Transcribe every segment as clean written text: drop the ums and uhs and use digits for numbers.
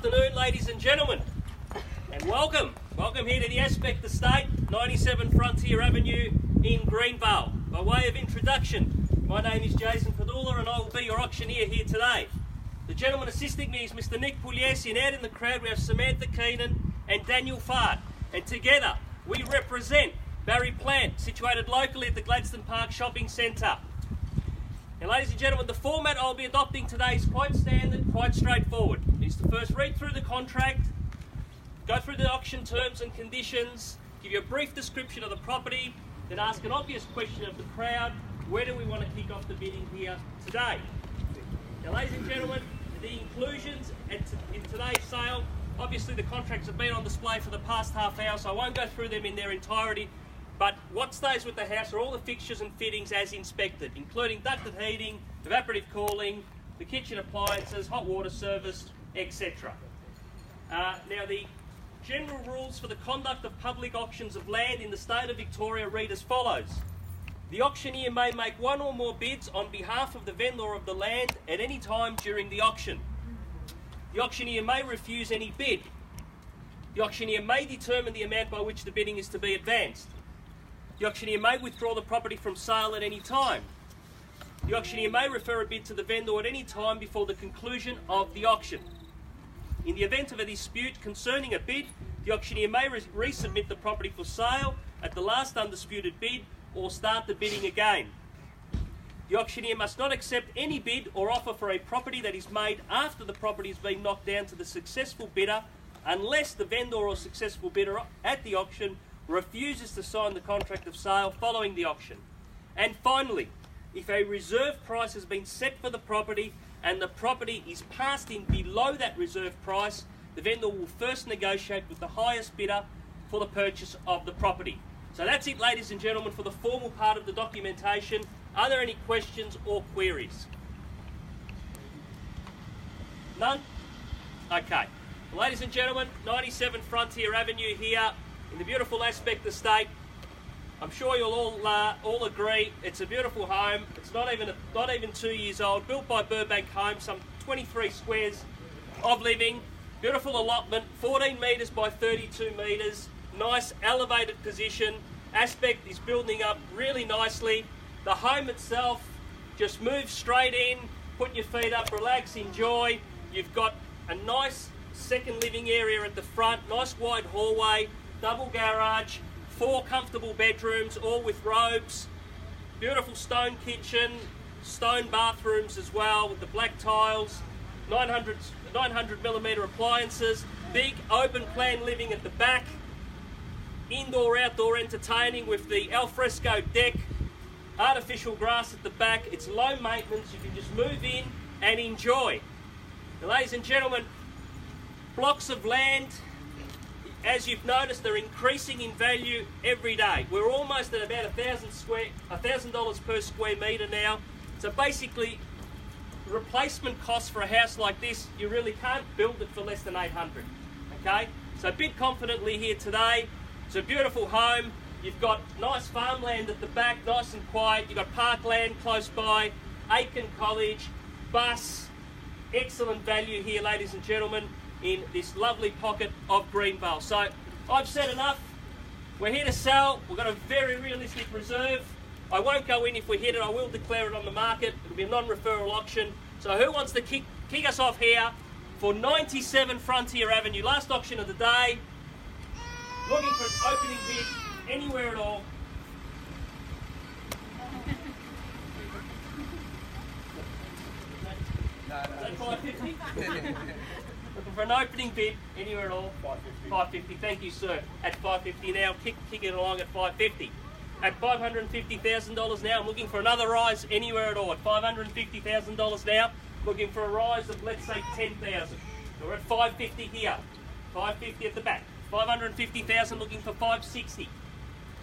afternoon, ladies and gentlemen, and welcome here to the Aspect Estate, 97 Frontier Avenue in Greenvale. By way of introduction, my name is Jason Padula and I will be your auctioneer here today. The gentleman assisting me is Mr. Nick Pugliese, and out in the crowd we have Samantha Keenan and Daniel Fart, and together we represent Barry Plant, situated locally at the Gladstone Park Shopping Centre. Now, ladies and gentlemen, the format I'll be adopting today is quite standard, quite straightforward. It is to first read through the contract, go through the auction terms and conditions, give you a brief description of the property, then ask an obvious question of the crowd: where do we want to kick off the bidding here today? Now, ladies and gentlemen, the inclusions in today's sale, obviously the contracts have been on display for the past half hour, so I won't go through them in their entirety. But what stays with the house are all the fixtures and fittings as inspected, including ducted heating, evaporative cooling, the kitchen appliances, hot water service, etc. Now, the general rules for the conduct of public auctions of land in the state of Victoria read as follows. The auctioneer may make one or more bids on behalf of the vendor of the land at any time during the auction. The auctioneer may refuse any bid. The auctioneer may determine the amount by which the bidding is to be advanced. The auctioneer may withdraw the property from sale at any time. The auctioneer may refer a bid to the vendor at any time before the conclusion of the auction. In the event of a dispute concerning a bid, the auctioneer may resubmit the property for sale at the last undisputed bid or start the bidding again. The auctioneer must not accept any bid or offer for a property that is made after the property has been knocked down to the successful bidder, unless the vendor or successful bidder at the auction refuses to sign the contract of sale following the auction. And finally, if a reserve price has been set for the property and the property is passed in below that reserve price, the vendor will first negotiate with the highest bidder for the purchase of the property. So that's it, ladies and gentlemen, for the formal part of the documentation. Are there any questions or queries? None? Okay. Well, ladies and gentlemen, 97 Frontier Avenue here in the beautiful Aspect Estate. I'm sure you'll all agree it's a beautiful home. It's not even 2 years old. Built by Burbank Homes, some 23 squares of living. Beautiful allotment, 14 metres by 32 metres. Nice elevated position. Aspect is building up really nicely. The home itself, just move straight in, put your feet up, relax, enjoy. You've got a nice second living area at the front, nice wide hallway, double garage, 4 comfortable bedrooms, all with robes, beautiful stone kitchen, stone bathrooms as well with the black tiles, 900mm appliances, big open plan living at the back, indoor outdoor entertaining with the alfresco deck, artificial grass at the back. It's low maintenance, you can just move in and enjoy. Now, ladies and gentlemen, blocks of land, as you've noticed, they're increasing in value every day. We're almost at about $1,000 per square metre now. So basically, replacement costs for a house like this, you really can't build it for less than $800. Okay? So bid confidently here today. It's a beautiful home. You've got nice farmland at the back, nice and quiet. You've got parkland close by, Aiken College, bus. Excellent value here, ladies and gentlemen, in this lovely pocket of Greenvale. So I've said enough. We're here to sell. We've got a very realistic reserve. I won't go in if we hit it. I will declare it on the market. It'll be a non-referral auction. So who wants to kick us off here for 97 Frontier Avenue? Last auction of the day. Looking for an opening bid anywhere at all. Is that 550? Looking for an opening bid anywhere at all. 550. 550. Thank you, sir. At 550 now. Kick it along at 550. At $550,000 now. I'm looking for another rise anywhere at all. At $550,000 now. Looking for a rise of, let's say, 10,000. We're at 550 here. 550 at the back. 550,000. Looking for 560.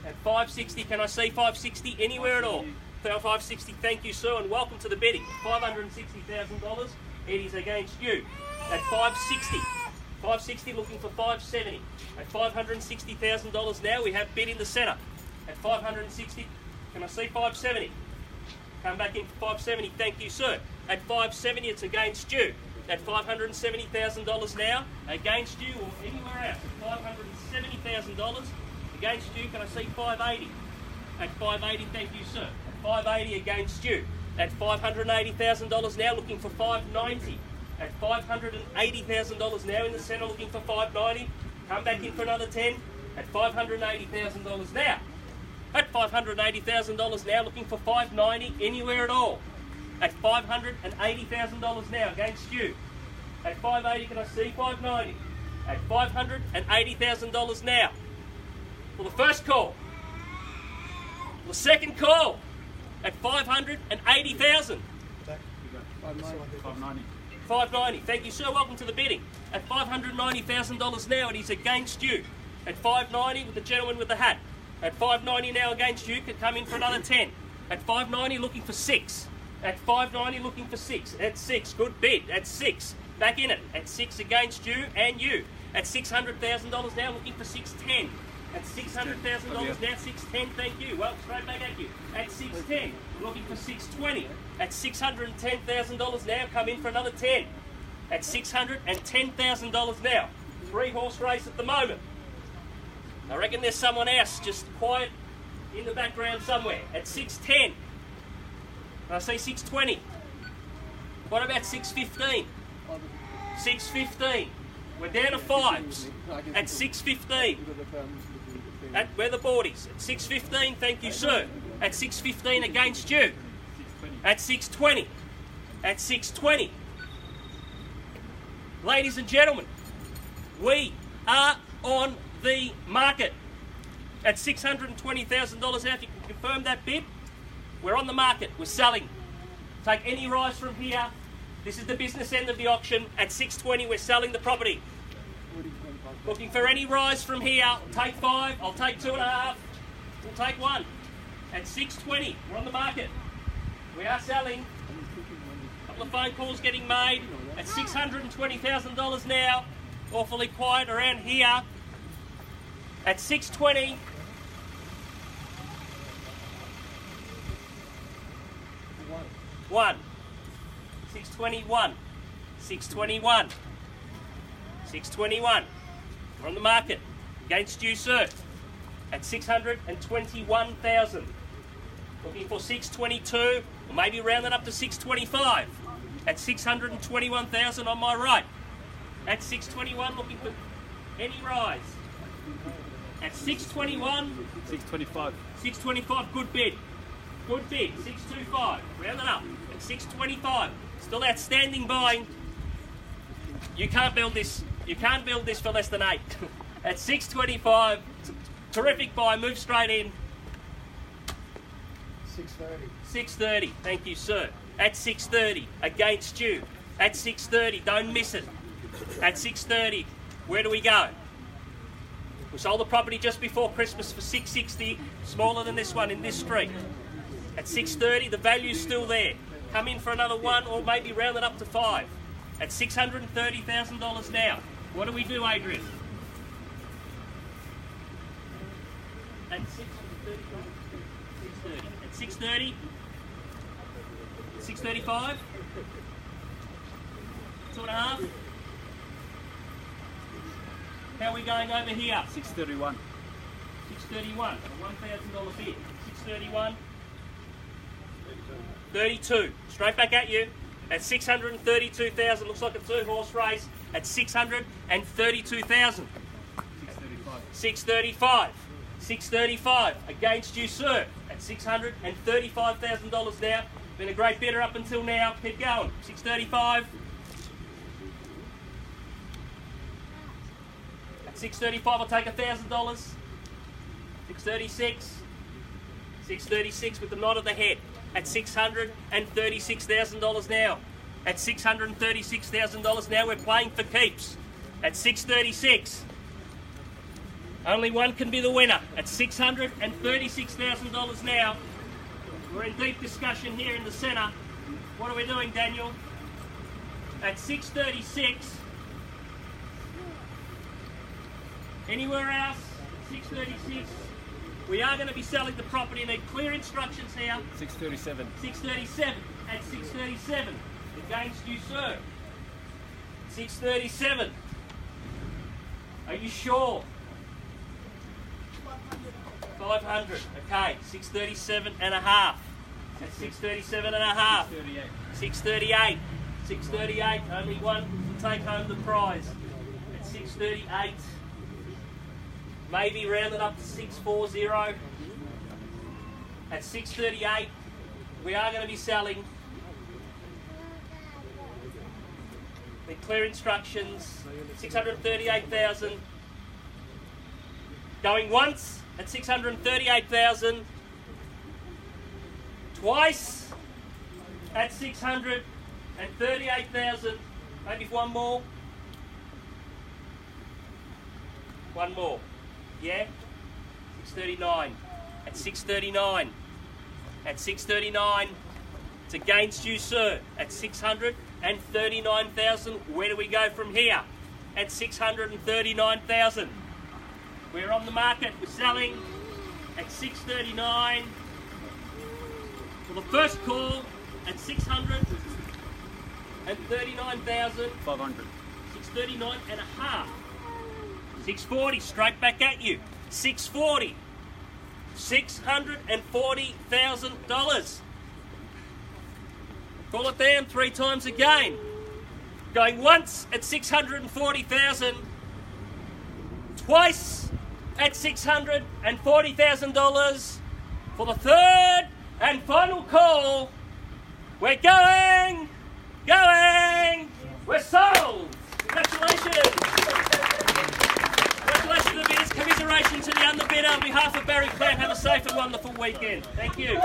At 560, can I see 560 anywhere at all? 560, thank you, sir, and welcome to the bidding. $560,000, it is against you. At 560, 560 looking for 570. At $560,000 now, we have bid in the centre. At 560, can I see 570? Come back in for 570, thank you, sir. At 570, it's against you. at $570,000 now, against you or anywhere else at $570,000, against you, can I see 580? At 580, thank you sir. At 580 against you. At $580,000 now, looking for 590. At $580,000 now in the centre, looking for 590. Come back in for another 10. At $580,000 now. At $580,000 now, looking for 590 anywhere at all. At $580,000 now against you. At 580, can I see 590? At $580,000 now. For the first call. The second call. At 580,000. 590. 590. Thank you, sir. Welcome to the bidding. At $590,000 now, it is against you. At 590 with the gentleman with the hat. At 590 now against you, could come in for another 10. At 590 looking for 6. At 590 looking for 6. At 6, good bid. At 6, back in it. At 6 against you and you. At $600,000 now looking for 610. At $600,000 now, 610, thank you. Well, straight back at you. At 610, looking for 620. At $610,000 now, come in for another 10. At $610,000 now. 3-horse race at the moment. I reckon there's someone else just quiet in the background somewhere. At 610. I say 620. What about 615? 615. We're down to 5s. At 615. At where the boardies. At 615, thank you, sir. At 615 against you. At 620. At 620. Ladies and gentlemen, we are on the market at $620,000 now. If you can confirm that bid, we're on the market. We're selling. Take any rise from here. This is the business end of the auction. At 620, we're selling the property. Looking for any rise from here. I'll take 5. I'll take 2.5. We'll take 1. At 620, we're on the market. We are selling. A couple of phone calls getting made. At $620,000 now. Awfully quiet around here. At 620. One. 621. 621. 621. We're on the market. Against you, sir. At 621,000. Looking for 622, or maybe round that up to 625. At 621,000 on my right. At 621, looking for any rise. At 621. 625. 625, good bid. Good bid. 625. Round it up. At 625. Still outstanding buying. You can't build this. You can't build this for less than 8. At 625. Terrific buy. Move straight in. 630. 630. Thank you, sir. At 630. Against you. At 630. Don't miss it. At 630. Where do we go? We sold the property just before Christmas for $660, smaller than this one in this street. At 630, the value's still there. Come in for another 1 or maybe round it up to 5. At $630,000 now. What do we do, Adrian? At 630. At 630? 635? 2.5? How are we going over here? 631. 631, a $1,000 bid. 631. 32. Straight back at you. At 632,000. Looks like a 2-horse race. At 632,000. 635. 635. Against you, sir. At $635,000 now. Been a great bidder up until now. Keep going. 635. 635, I'll take $1,000. 636. 636 with the nod of the head. At $636,000 now. At $636,000 now, we're playing for keeps. At 636. Only one can be the winner. At $636,000 now. We're in deep discussion here in the centre. What are we doing, Daniel? At 636. Anywhere else? 636. We are going to be selling the property. Need clear instructions here. 637. 637. At 637. Against you, sir. 637. Are you sure? 500. Okay, 637 and a half. That's 637 and a half. 638. 638. Only one to take home the prize. At 638. Maybe round it up to 640. At 638, we are going to be selling the clear instructions. 638,000. Going once at 638,000. Twice at 638,000. Maybe one more. One more. Yeah? 639. At 639. At 639. It's against you, sir. At 639,000. Where do we go from here? At 639,000. We're on the market. We're selling at 639. For the first call at 639,000. 500. 639 and a half. 640, straight back at you. 640. $640,000. Call it down 3 times again. Going once at 640,000. Twice at $640,000. For the third and final call. We're going. We're sold. Congratulations. Congratulations to the bidders. Commiseration to the underbidder. On behalf of Barry Clan, have a safe and wonderful weekend. Thank you.